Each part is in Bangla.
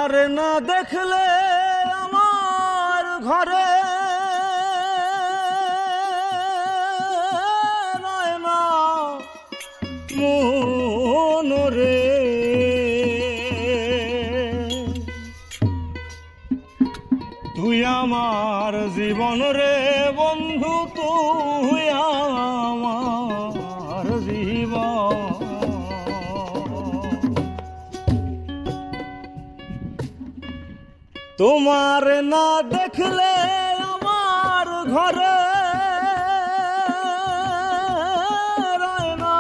তোমার না দেখলে আমার ঘরে নয় না মন রে। তুই আমার জীবন রে বন্ধু, তুই আমার জীবন। তোমার না দেখলে আমার ঘরে রয় না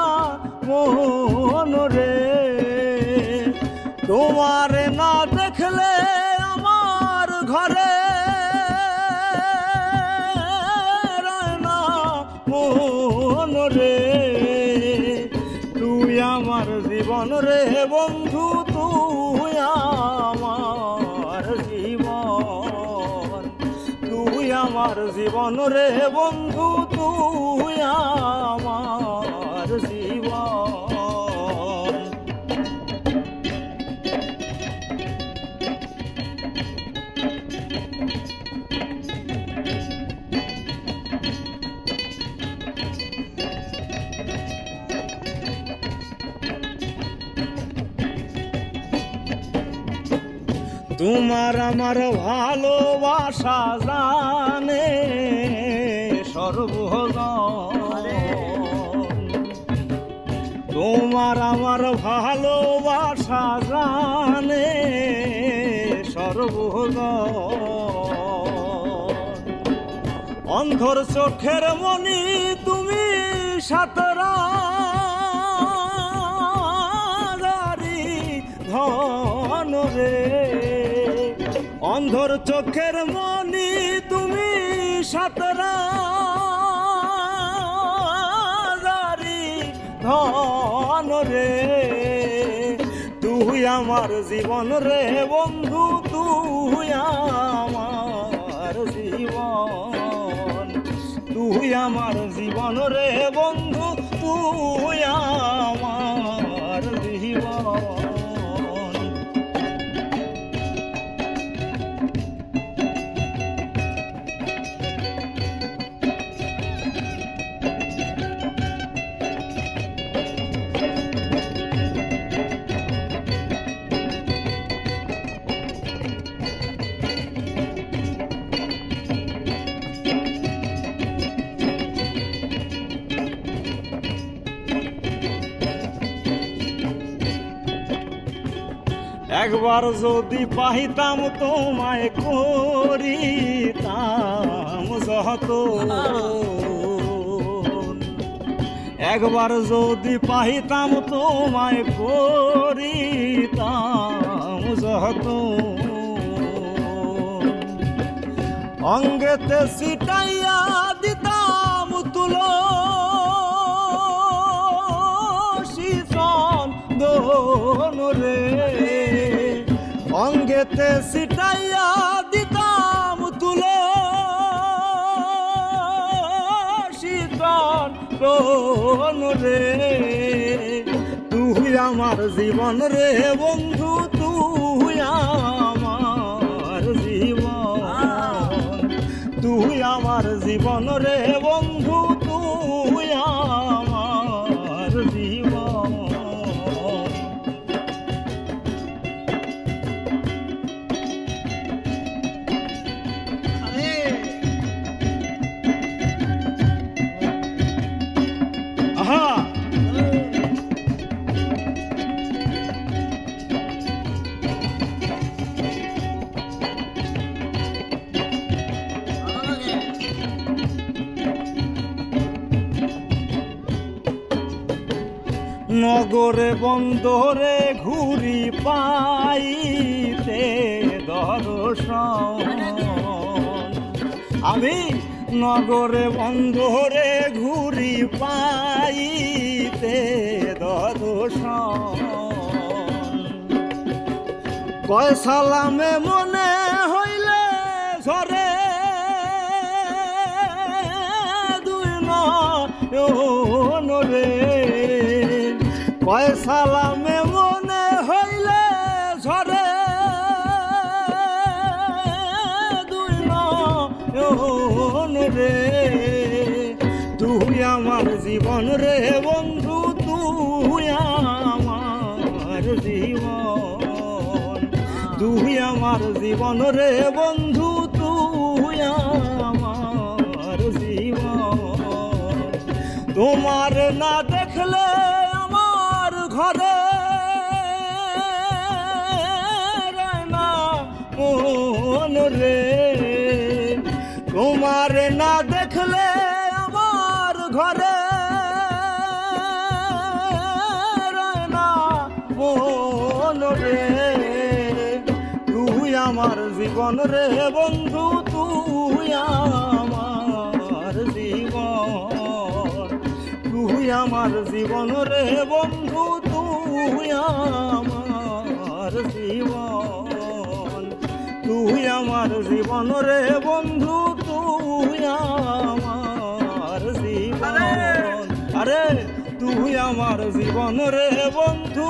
মন রে। তোমার না দেখলে আমার ঘরে রয় না মন রে। তুই আমার জীবন রে বন্ধু, তুই আমার জীবন। তুই আমার জীবন রে বন্ধু, তুই আমার জীবন। তোমার আমার ভালোবাসা জানে সর্বজন। তোমার আমার ভালোবাসা জানে সর্বজন। অন্ধর চোখের মনি তুমি সাতরা ধন রে। অন্ধর চোখের মনি তুমি সাতরা ধন রে। তুই আমার জীবন রে বন্ধু, তুই আমার জীবন। তুই আমার জীবন রে বন্ধু, তুই আমার জীবন। একবার যদি পাইতাম তোমায় করিতাম যত। একবার যদি পাইতাম তোমায় করিতাম যত। অঙ্গেতে ছিটাইয়া দিতাম তুলসী চন্দন রে। অঙ্গেতে ছিটাইয়া দিতাম তুলসী চন্দন রে। তুই আমার জীবন রে বন্ধু, তুই আমার জীবন। তুই আমার জীবন রে বন্ধু, তুই আমার জীবন। নগরে বন্দরে ঘুরি পাইতে দর্শন। আমি নগরে বন্দরে ঘুরি পাইতে দর্শন। কয় সালামে মনে হইলে ঝরে দুই নয়ন রে। কয় সালামে মনে হইলে ঝরে জীবন রে বন্ধু তুই আমার জীবন, তুই আমার জীবন রে বন্ধু তুই আমার জীবন। তোমার না দেখলে আমার ঘরে না মন রে, তোমার না দেখলে আমার ঘরে না মন রে, তুই আমার জীবন রে বন্ধু তুই আমার জীবন, তুই আমার জীবন রে বন্ধু তুই আমার জীবন, তুই আমার জীবন রে বন্ধু তুই আমার জীবন, আরে তুই আমার জীবন রে বন্ধু।